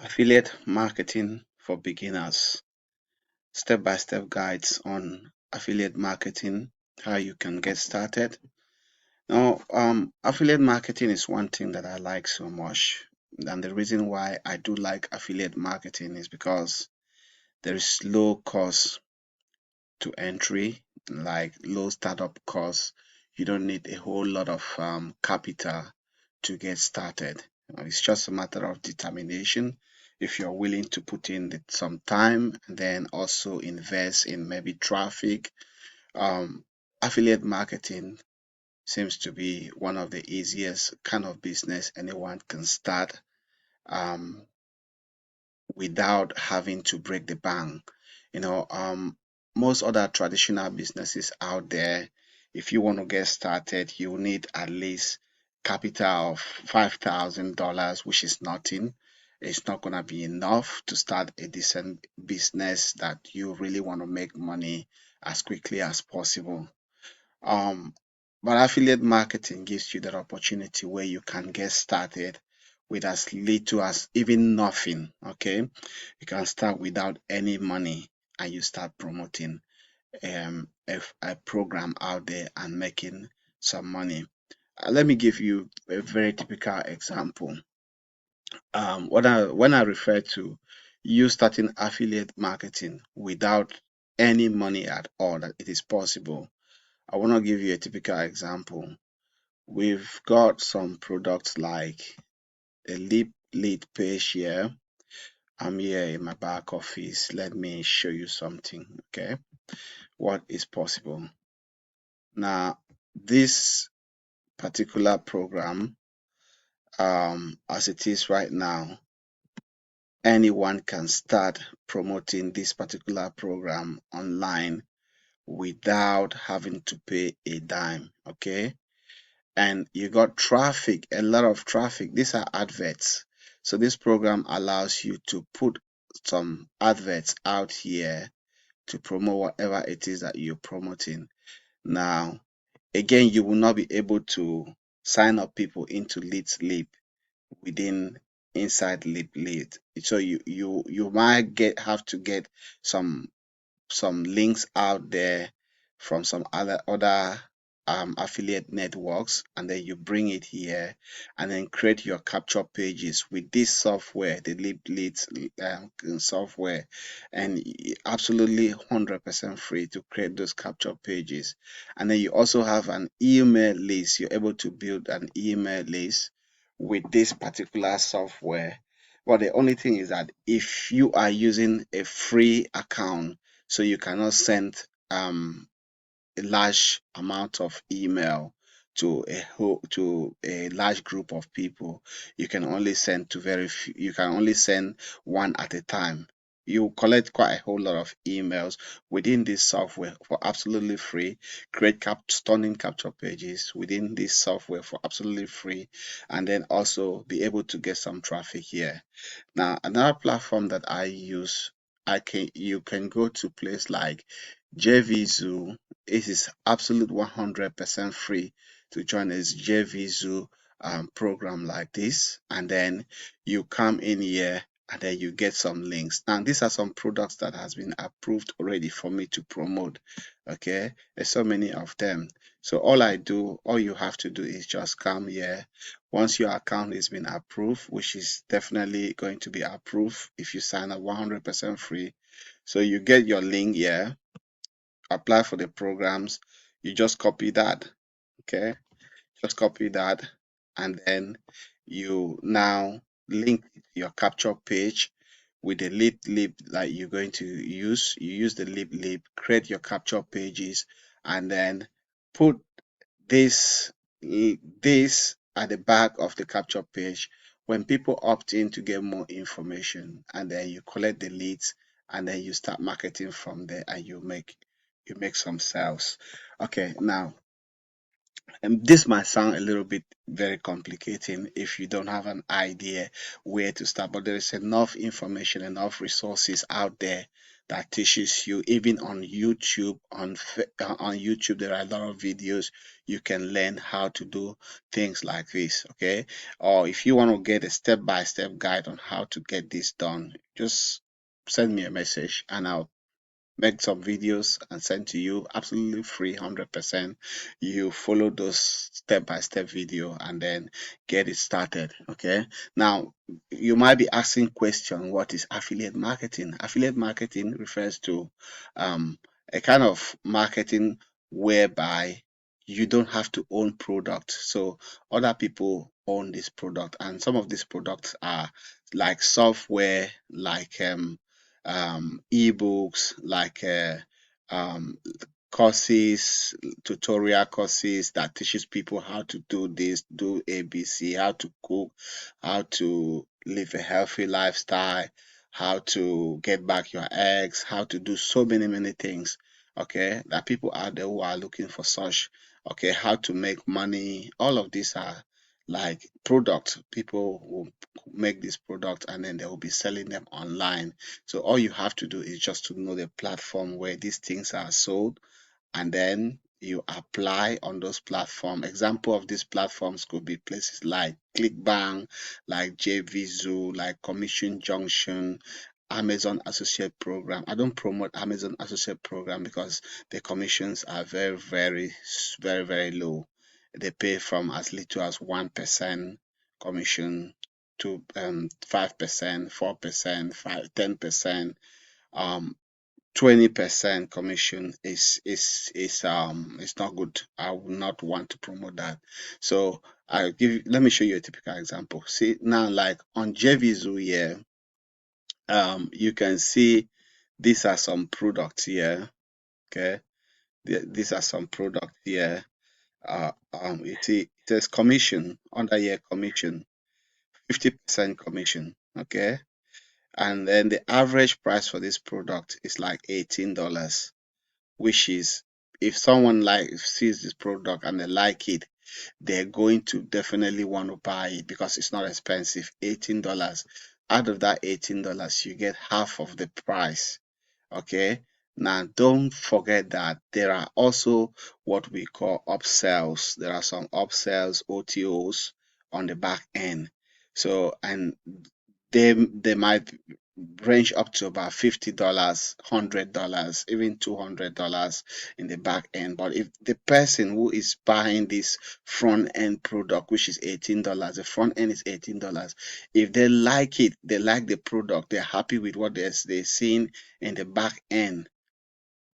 Affiliate marketing for beginners. Step-by-step guides on affiliate marketing, how you can get started. Now, affiliate marketing is one thing that I like so much. And the reason why I do like affiliate marketing is because there is low cost to entry, like low startup costs. You don't need a whole lot of capital to get started. It's just a matter of determination. If you're willing to put in some time and then also invest in maybe traffic, affiliate marketing seems to be one of the easiest kind of business anyone can start um, without having to break the bank. You know, most other traditional businesses out there, if you want to get started, you need at least capital of $5,000, which is nothing. It's not going to be enough to start a decent business that you really want to make money as quickly as possible. Um, but affiliate marketing gives you that opportunity where you can get started with as little as even nothing. Okay, you can start without any money and you start promoting a program out there and making some money. Let me give you a very typical example. When I refer to you starting affiliate marketing without any money at all, that it is possible. I want to give you a typical example. We've got some products like a lip lead page here. I'm here in my back office. Let me show you something, okay? What is possible. Now, this particular program, as it is right now, anyone can start promoting this particular program online without having to pay a dime, okay? And you got traffic, a lot of traffic. These are adverts. So this program allows you to put some adverts out here to promote whatever it is that you're promoting. Now, again, you will not be able to sign up people into Leads Leap within inside Lead. So you might have to get some links out there from some other affiliate networks, and then you bring it here and then create your capture pages with this software, the leads software, and absolutely 100% free to create those capture pages. And then you also have an email list. You're able to build an email list with this particular software. But the only thing is that if you are using a free account, so you cannot send a large amount of email to a large group of people. You can only send to very few, you can only send one at a time. You collect quite a whole lot of emails within this software for absolutely free. Create stunning capture pages within this software for absolutely free, and then also be able to get some traffic here. Now, another platform that I use, you can go to place like JVZoo. It is absolute 100% free to join this JVZoo program like this, and then you come in here and then you get some links. Now, these are some products that has been approved already for me to promote. Okay, there's so many of them. So all you have to do is just come here. Once your account has been approved, which is definitely going to be approved if you sign up 100% free. So you get your link here, apply for the programs. You just copy that, okay? Just copy that, and then you now link your capture page with the lead lib that you're going to use. You use the lead lib, create your capture pages, and then put this this at the back of the capture page when people opt in to get more information, and then you collect the leads and then you start marketing from there, and you make some sales. Okay, now this might sound a little bit very complicating if you don't have an idea where to start, but there is enough information, enough resources out there that teaches you. Even on YouTube, on YouTube, there are a lot of videos you can learn how to do things like this. Okay, or if you want to get a step-by-step guide on how to get this done, just send me a message and I'll make some videos and send to you absolutely free, 100%. You follow those step-by-step video and then get it started. Okay, now you might be asking question, what is affiliate marketing? Affiliate marketing refers to a kind of marketing whereby you don't have to own product, so other people own this product, and some of these products are like software, like ebooks, like um, courses, tutorial courses that teaches people how to do this, do ABC, how to cook, how to live a healthy lifestyle, how to get back your eggs, how to do so many things. Okay, that people out there who are looking for such. Okay, how to make money. All of these are like products. People will make this product and then they will be selling them online. So all you have to do is just to know the platform where these things are sold, and then you apply on those platforms. Example of these platforms could be places like ClickBank, like JVZoo, like Commission Junction, Amazon Associate Program. I don't promote Amazon Associate Program because the commissions are very low. They pay from as little as 1% commission to 5%, 4%, 10%. Um, 20% commission is not good. I would not want to promote that. So let me show you a typical example. See now, like on JVZoo here, you can see these are some products here. Okay, these are some products here. You see it says commission under here, commission 50% commission. Okay, and then the average price for this product is like $18, which is, if someone sees this product and they like it, they're going to definitely want to buy it because it's not expensive. $18. Out of that $18, you get half of the price. Okay. Now, don't forget that there are also what we call upsells. There are some upsells, OTOs on the back end. So, and they might range up to about $50, $100, even $200 in the back end. But if the person who is buying this front end product, which is $18, the front end is $18. If they like it, they like the product, they're happy with what they're seeing in the back end,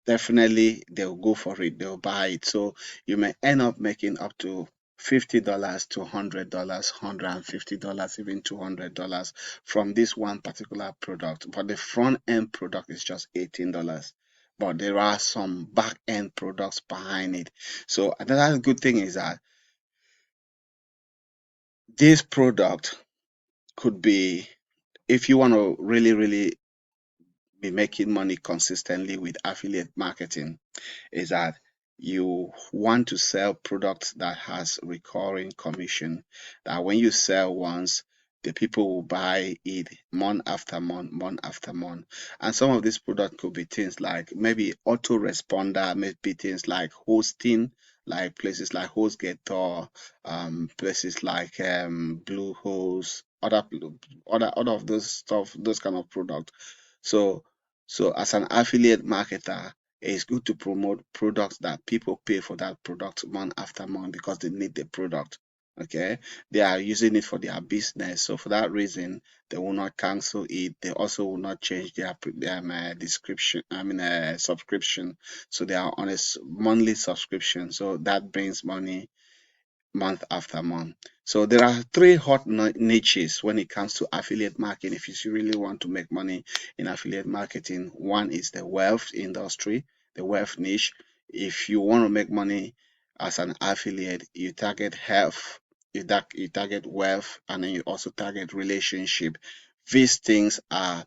definitely they'll go for it, they'll buy it. So you may end up making up to $50 to $100, $150, even $200 from this one particular product. But the front end product is just $18. But there are some back end products behind it. So another good thing is that this product could be, if you want to really be making money consistently with affiliate marketing, is that you want to sell products that has recurring commission, that when you sell once, the people will buy it month after month, month after month. And some of these products could be things like maybe autoresponder, maybe things like hosting, like places like HostGator, places like Bluehost, other of those stuff, those kind of products. So as an affiliate marketer, it's good to promote products that people pay for that product month after month because they need the product. Okay, they are using it for their business, so for that reason, they will not cancel it. They also will not change their description. Subscription. So they are on a monthly subscription. So that brings money month after month. So there are three hot niches when it comes to affiliate marketing. If you really want to make money in affiliate marketing, one is the wealth industry, the wealth niche. If you want to make money as an affiliate, you target health, you target wealth, and then you also target relationship. These things are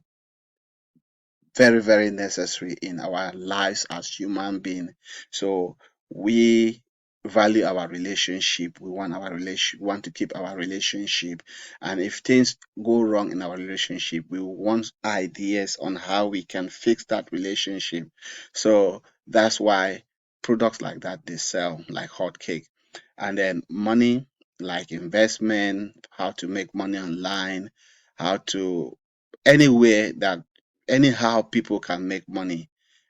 very necessary in our lives as human beings. So we value our relationship. We want want to keep our relationship. And if things go wrong in our relationship, we want ideas on how we can fix that relationship. So that's why products like that they sell like hotcake. And then money, like investment, how to make money online, how to anywhere that anyhow people can make money.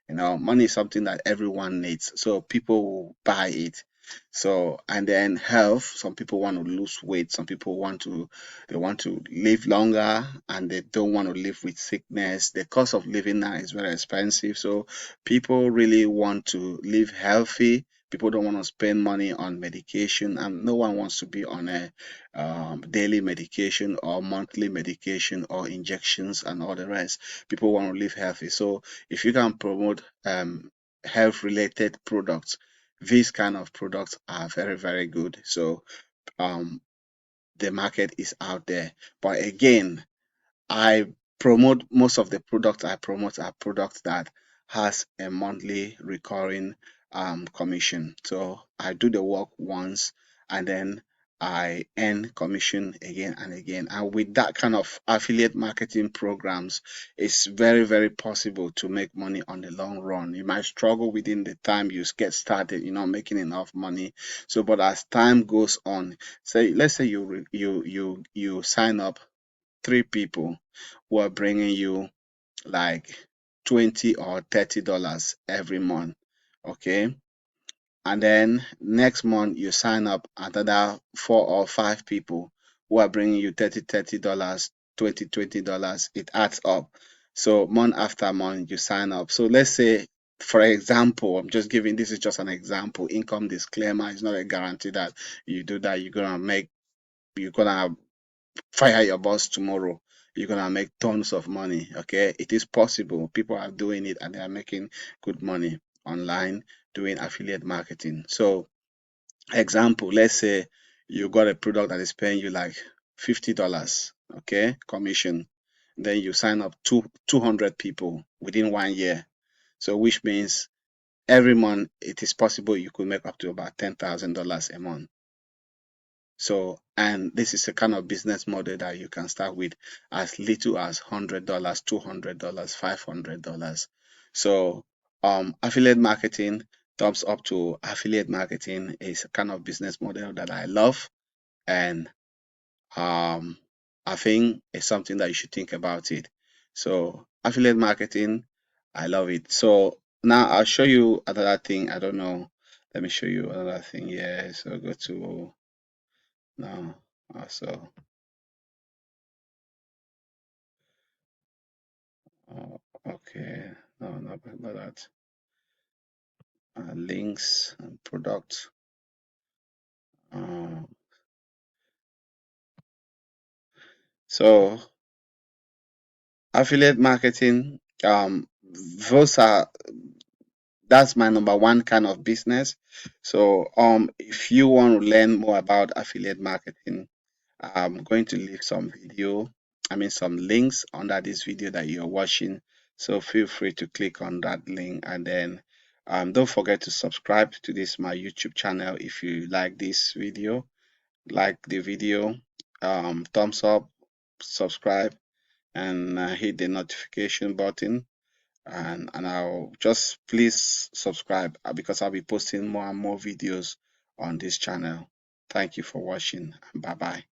Money is something that everyone needs, so people will buy it. So, and then health, some people want to lose weight, some people want to live longer, and they don't want to live with sickness. The cost of living now is very expensive, so people really want to live healthy. People don't want to spend money on medication, and no one wants to be on a daily medication or monthly medication or injections and all the rest. People want to live healthy. So if you can promote health related products, these kind of products are very, very good. So um, the market is out there. But again, I promote most of the products I promote are products that has a monthly recurring commission. So I do the work once and then I earn commission again and again. And with that kind of affiliate marketing programs, it's very, very possible to make money on the long run. You might struggle within the time you get started, you're not making enough money. So, but as time goes on, say, let's say you sign up three people who are bringing you like 20 or $30 every month. Okay. And then next month you sign up another four or five people who are bringing you $30, $20. It adds up. So month after month you sign up. So let's say, for example, I'm just giving this is just an example. Income disclaimer is not a guarantee that you do that you're gonna fire your boss tomorrow. You're gonna make tons of money. Okay, it is possible. People are doing it and they are making good money online doing affiliate marketing. So, example, let's say you got a product that is paying you like $50, okay, commission. Then you sign up 200 people within 1 year. So, which means every month it is possible you could make up to about $10,000 a month. So, and this is a kind of business model that you can start with as little as $100, $200, $500. So, affiliate marketing, thumbs up to affiliate marketing is a kind of business model that I love. And um, I think it's something that you should think about it. So, affiliate marketing, I love it. So, now I'll show you another thing. I don't know. Let me show you another thing. Yeah, so go to now. So oh, okay, no, not that. Links and product. Uh, so affiliate marketing. Those are that's my number one kind of business. So if you want to learn more about affiliate marketing, I'm going to leave some links under this video that you're watching. So feel free to click on that link and then don't forget to subscribe to this my YouTube channel if you like this video. Like the video, thumbs up, subscribe, and hit the notification button. And I'll just please subscribe because I'll be posting more and more videos on this channel. Thank you for watching. Bye bye.